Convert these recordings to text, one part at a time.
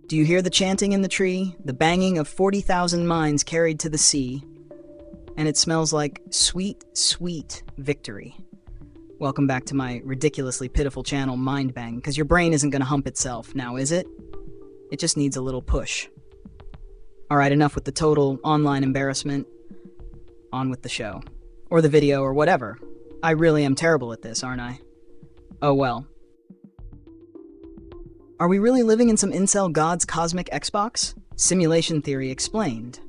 Do you hear the chanting in the tree, the banging of 40,000 minds carried to the sea? And it smells like sweet, sweet victory. Welcome back to my ridiculously pitiful channel, Mind Bang, because your brain isn't going to hump itself now, is it? It just needs a little push. Alright, enough with the total online embarrassment. On with the show. Or the video, or whatever. I really am terrible at this, aren't I? Oh well. Are we really living in some incel god's cosmic Xbox? Simulation theory explained.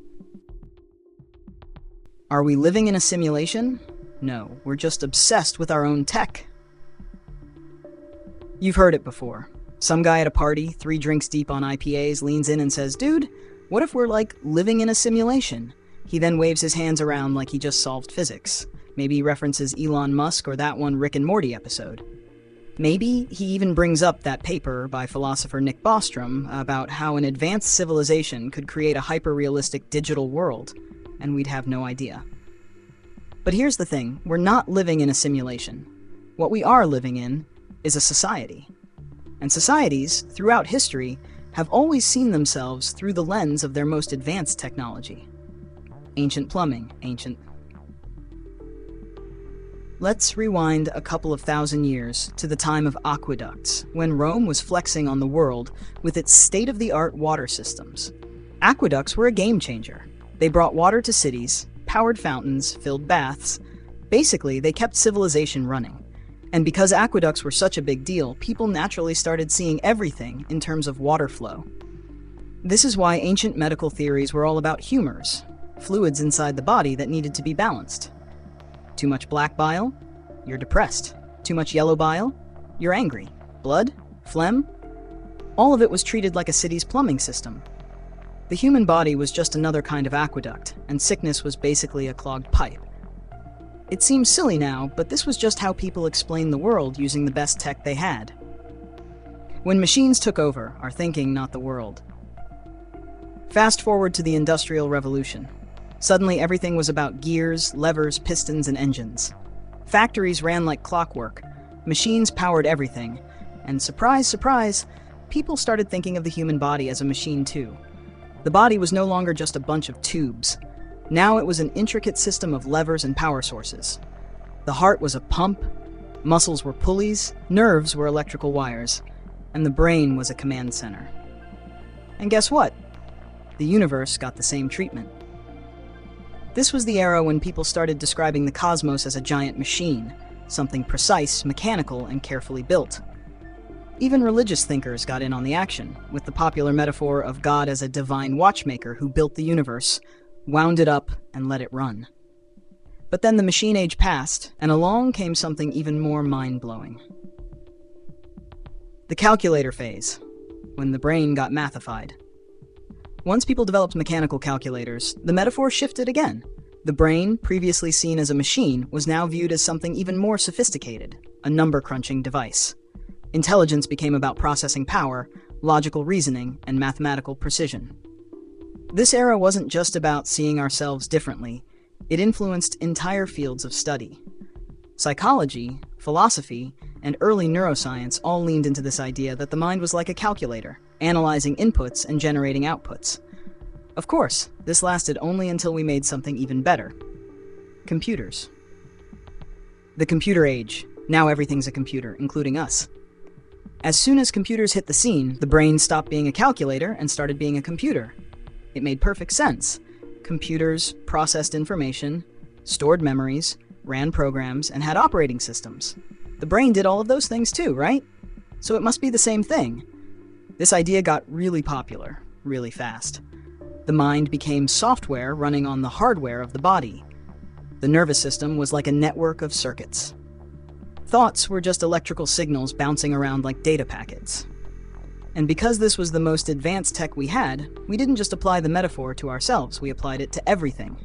Are we living in a simulation? No, we're just obsessed with our own tech. You've heard it before. Some guy at a party, 3 drinks deep on IPAs, leans in and says, "Dude, what if we're like living in a simulation?" He then waves his hands around like he just solved physics. Maybe he references Elon Musk or that one Rick and Morty episode. Maybe he even brings up that paper by philosopher Nick Bostrom about how an advanced civilization could create a hyper-realistic digital world, and we'd have no idea. But here's the thing, we're not living in a simulation. What we are living in is a society. And societies, throughout history, have always seen themselves through the lens of their most advanced technology. Ancient plumbing, Let's rewind a couple of thousand years to the time of aqueducts, when Rome was flexing on the world with its state-of-the-art water systems. Aqueducts were a game changer. They brought water to cities, powered fountains, filled baths. Basically, they kept civilization running. And because aqueducts were such a big deal, people naturally started seeing everything in terms of water flow. This is why ancient medical theories were all about humors, fluids inside the body that needed to be balanced. Too much black bile? You're depressed. Too much yellow bile? You're angry. Blood? Phlegm? All of it was treated like a city's plumbing system. The human body was just another kind of aqueduct, and sickness was basically a clogged pipe. It seems silly now, but this was just how people explained the world using the best tech they had. When machines took over, our thinking, not the world. Fast forward to the Industrial Revolution. Suddenly everything was about gears, levers, pistons, and engines. Factories ran like clockwork. Machines powered everything. And surprise, surprise, people started thinking of the human body as a machine too. The body was no longer just a bunch of tubes. Now it was an intricate system of levers and power sources. The heart was a pump, muscles were pulleys, nerves were electrical wires, and the brain was a command center. And guess what? The universe got the same treatment. This was the era when people started describing the cosmos as a giant machine, something precise, mechanical, and carefully built. Even religious thinkers got in on the action, with the popular metaphor of God as a divine watchmaker who built the universe, wound it up, and let it run. But then the machine age passed, and along came something even more mind-blowing. The calculator phase, when the brain got mathified. Once people developed mechanical calculators, the metaphor shifted again. The brain, previously seen as a machine, was now viewed as something even more sophisticated, a number-crunching device. Intelligence became about processing power, logical reasoning, and mathematical precision. This era wasn't just about seeing ourselves differently, it influenced entire fields of study. Psychology, philosophy, and early neuroscience all leaned into this idea that the mind was like a calculator, analyzing inputs and generating outputs. Of course, this lasted only until we made something even better. Computers. The computer age. Now everything's a computer, including us. As soon as computers hit the scene, the brain stopped being a calculator and started being a computer. It made perfect sense. Computers processed information, stored memories, ran programs, and had operating systems. The brain did all of those things too, right? So it must be the same thing. This idea got really popular, really fast. The mind became software running on the hardware of the body. The nervous system was like a network of circuits. Thoughts were just electrical signals bouncing around like data packets. And because this was the most advanced tech we had, we didn't just apply the metaphor to ourselves, we applied it to everything.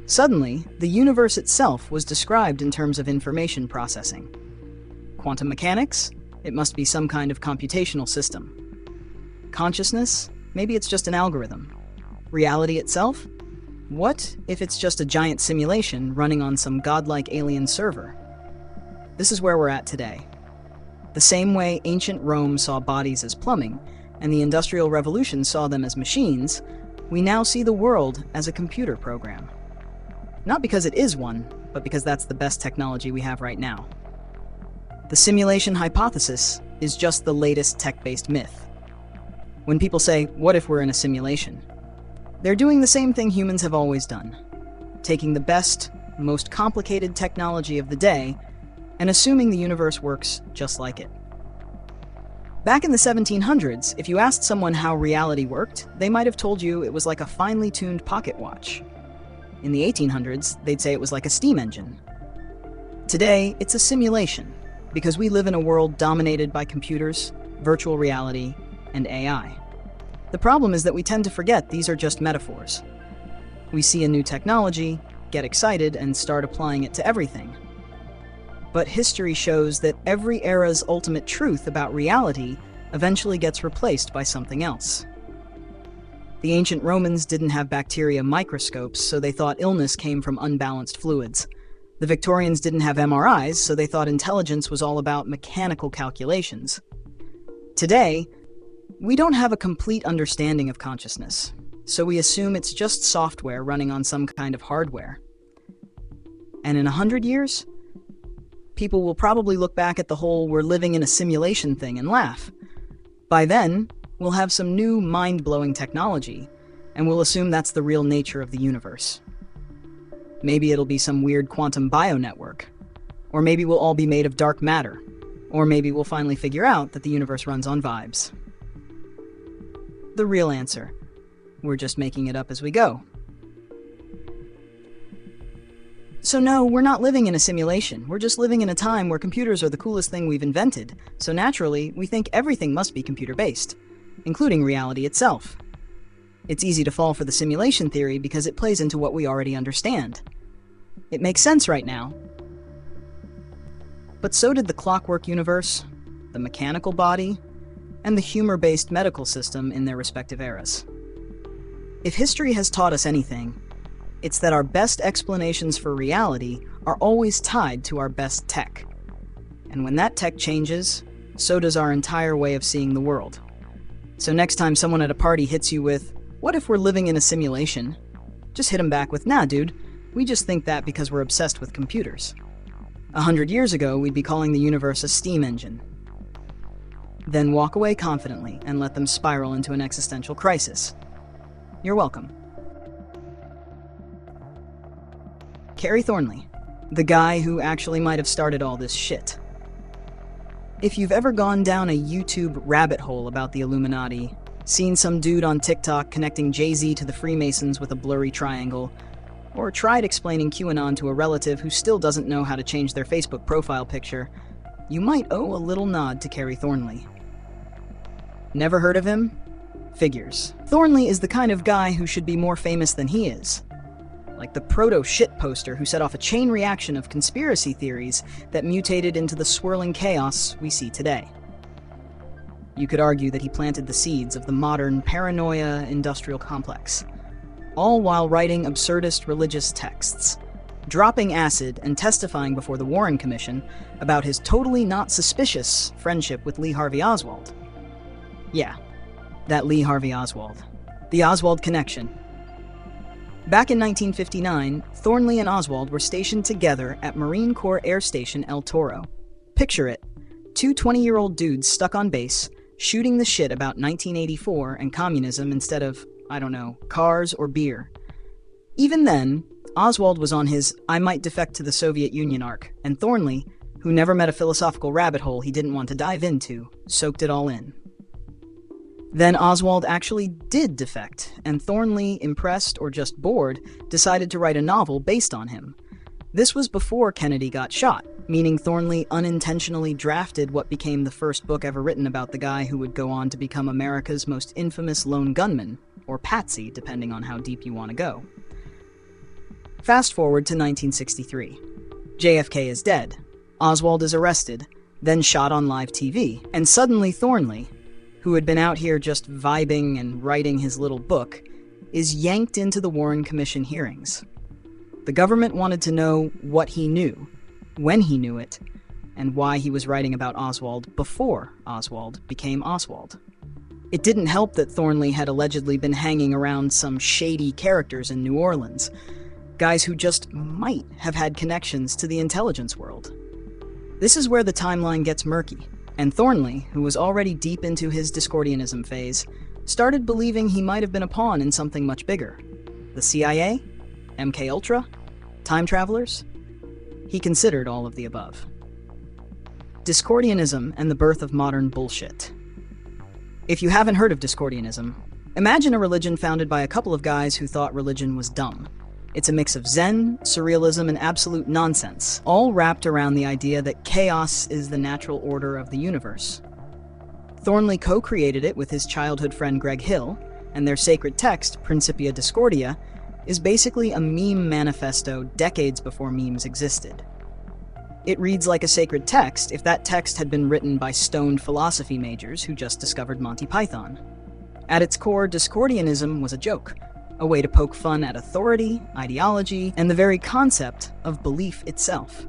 Suddenly, the universe itself was described in terms of information processing. Quantum mechanics? It must be some kind of computational system. Consciousness? Maybe it's just an algorithm. Reality itself? What if it's just a giant simulation running on some godlike alien server? This is where we're at today. The same way ancient Rome saw bodies as plumbing, and the Industrial Revolution saw them as machines, we now see the world as a computer program. Not because it is one, but because that's the best technology we have right now. The simulation hypothesis is just the latest tech-based myth. When people say, "What if we're in a simulation?" they're doing the same thing humans have always done, taking the best, most complicated technology of the day and assuming the universe works just like it. Back in the 1700s, if you asked someone how reality worked, they might have told you it was like a finely tuned pocket watch. In the 1800s, they'd say it was like a steam engine. Today, it's a simulation, because we live in a world dominated by computers, virtual reality, and AI. The problem is that we tend to forget these are just metaphors. We see a new technology, get excited, and start applying it to everything. But history shows that every era's ultimate truth about reality eventually gets replaced by something else. The ancient Romans didn't have bacteria microscopes, so they thought illness came from unbalanced fluids. The Victorians didn't have MRIs, so they thought intelligence was all about mechanical calculations. Today, we don't have a complete understanding of consciousness, so we assume it's just software running on some kind of hardware. And in 100 years, people will probably look back at the whole "we're living in a simulation" thing and laugh. By then, we'll have some new mind-blowing technology, and we'll assume that's the real nature of the universe. Maybe it'll be some weird quantum bio-network, or maybe we'll all be made of dark matter, or maybe we'll finally figure out that the universe runs on vibes. The real answer: we're just making it up as we go. So no, we're not living in a simulation. We're just living in a time where computers are the coolest thing we've invented, so naturally, we think everything must be computer-based, including reality itself. It's easy to fall for the simulation theory because it plays into what we already understand. It makes sense right now. But so did the clockwork universe, the mechanical body, and the humor-based medical system in their respective eras. If history has taught us anything, it's that our best explanations for reality are always tied to our best tech. And when that tech changes, so does our entire way of seeing the world. So next time someone at a party hits you with, "What if we're living in a simulation?" just hit them back with, "Nah, dude, we just think that because we're obsessed with computers." 100 years ago, we'd be calling the universe a steam engine. Then walk away confidently and let them spiral into an existential crisis. You're welcome. Kerry Thornley, the guy who actually might have started all this shit. If you've ever gone down a YouTube rabbit hole about the Illuminati, seen some dude on TikTok connecting Jay-Z to the Freemasons with a blurry triangle, or tried explaining QAnon to a relative who still doesn't know how to change their Facebook profile picture, you might owe a little nod to Kerry Thornley. Never heard of him? Figures. Thornley is the kind of guy who should be more famous than he is. Like the proto-shit poster who set off a chain reaction of conspiracy theories that mutated into the swirling chaos we see today. You could argue that he planted the seeds of the modern paranoia industrial complex, all while writing absurdist religious texts, dropping acid and testifying before the Warren Commission about his totally not suspicious friendship with Lee Harvey Oswald. Yeah, that Lee Harvey Oswald. The Oswald connection. Back in 1959, Thornley and Oswald were stationed together at Marine Corps Air Station El Toro. Picture it, two 20-year-old dudes stuck on base, shooting the shit about 1984 and communism instead of, I don't know, cars or beer. Even then, Oswald was on his "I might defect to the Soviet Union" arc, and Thornley, who never met a philosophical rabbit hole he didn't want to dive into, soaked it all in. Then Oswald actually did defect, and Thornley, impressed or just bored, decided to write a novel based on him. This was before Kennedy got shot, meaning Thornley unintentionally drafted what became the first book ever written about the guy who would go on to become America's most infamous lone gunman, or patsy, depending on how deep you want to go. Fast forward to 1963. JFK is dead. Oswald is arrested, then shot on live TV, and suddenly Thornley, who had been out here just vibing and writing his little book, is yanked into the Warren Commission hearings. The government wanted to know what he knew, when he knew it, and why he was writing about Oswald before Oswald became Oswald. It didn't help that Thornley had allegedly been hanging around some shady characters in New Orleans, guys who just might have had connections to the intelligence world. This is where the timeline gets murky, and Thornley, who was already deep into his Discordianism phase, started believing he might have been a pawn in something much bigger. The CIA? MK Ultra? Time travelers? He considered all of the above. Discordianism and the birth of modern bullshit. If you haven't heard of Discordianism, imagine a religion founded by a couple of guys who thought religion was dumb. It's a mix of Zen, surrealism, and absolute nonsense, all wrapped around the idea that chaos is the natural order of the universe. Thornley co-created it with his childhood friend Greg Hill, and their sacred text, Principia Discordia, is basically a meme manifesto decades before memes existed. It reads like a sacred text if that text had been written by stoned philosophy majors who just discovered Monty Python. At its core, Discordianism was a joke, a way to poke fun at authority, ideology, and the very concept of belief itself.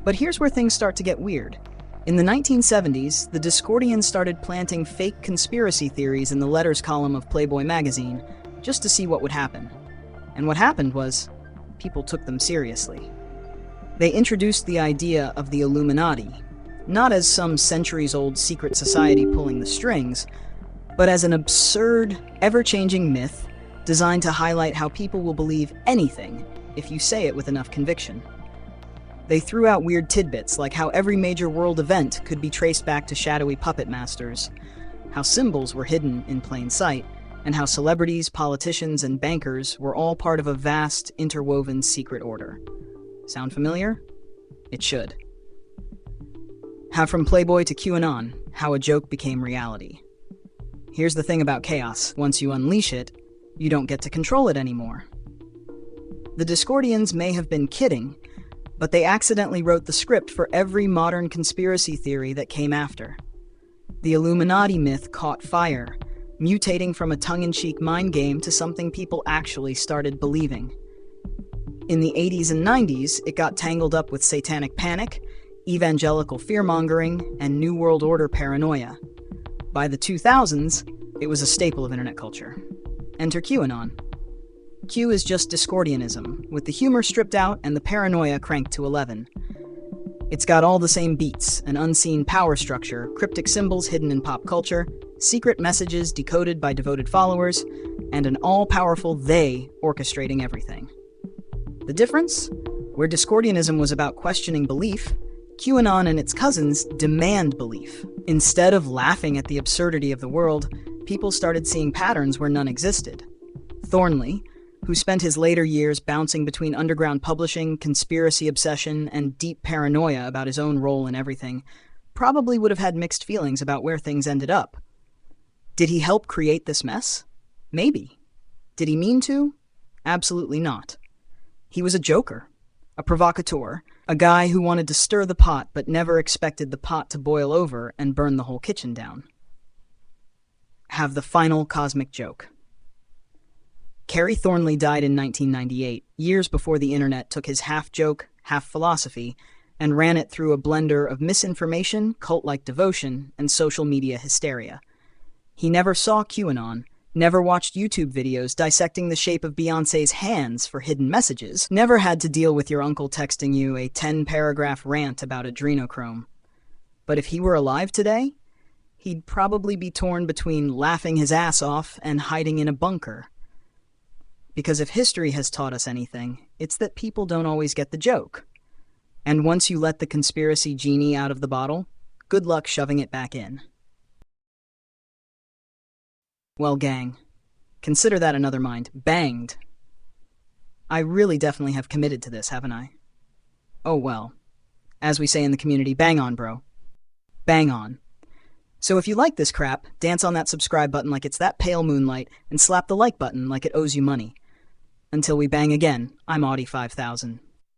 But here's where things start to get weird. In the 1970s, the Discordians started planting fake conspiracy theories in the letters column of Playboy magazine, just to see what would happen. And what happened was, people took them seriously. They introduced the idea of the Illuminati, not as some centuries-old secret society pulling the strings, but as an absurd, ever-changing myth designed to highlight how people will believe anything if you say it with enough conviction. They threw out weird tidbits like how every major world event could be traced back to shadowy puppet masters, how symbols were hidden in plain sight, and how celebrities, politicians, and bankers were all part of a vast, interwoven secret order. Sound familiar? It should. How from Playboy to QAnon, how a joke became reality. Here's the thing about chaos. Once you unleash it, you don't get to control it anymore. The Discordians may have been kidding, but they accidentally wrote the script for every modern conspiracy theory that came after. The Illuminati myth caught fire, mutating from a tongue-in-cheek mind game to something people actually started believing. In the 80s and 90s, it got tangled up with satanic panic, evangelical fear-mongering, and New World Order paranoia. By the 2000s, it was a staple of internet culture. Enter QAnon. Q is just Discordianism, with the humor stripped out and the paranoia cranked to 11. It's got all the same beats, an unseen power structure, cryptic symbols hidden in pop culture, secret messages decoded by devoted followers, and an all-powerful they orchestrating everything. The difference? Where Discordianism was about questioning belief, QAnon and its cousins demand belief. Instead of laughing at the absurdity of the world, people started seeing patterns where none existed. Thornley, who spent his later years bouncing between underground publishing, conspiracy obsession, and deep paranoia about his own role in everything, probably would have had mixed feelings about where things ended up. Did he help create this mess? Maybe. Did he mean to? Absolutely not. He was a joker, a provocateur, a guy who wanted to stir the pot but never expected the pot to boil over and burn the whole kitchen down. Have the final cosmic joke. Kerry Thornley died in 1998, years before the internet took his half-joke, half-philosophy, and ran it through a blender of misinformation, cult-like devotion, and social media hysteria. He never saw QAnon, never watched YouTube videos dissecting the shape of Beyoncé's hands for hidden messages, never had to deal with your uncle texting you a 10-paragraph rant about adrenochrome. But if he were alive today, he'd probably be torn between laughing his ass off and hiding in a bunker. Because if history has taught us anything, it's that people don't always get the joke. And once you let the conspiracy genie out of the bottle, good luck shoving it back in. Well, gang, consider that another mind banged. I really definitely have committed to this, haven't I? Oh well. As we say in the community, bang on, bro. Bang on. So if you like this crap, dance on that subscribe button like it's that pale moonlight, and slap the like button like it owes you money. Until we bang again, I'm Audi 5000.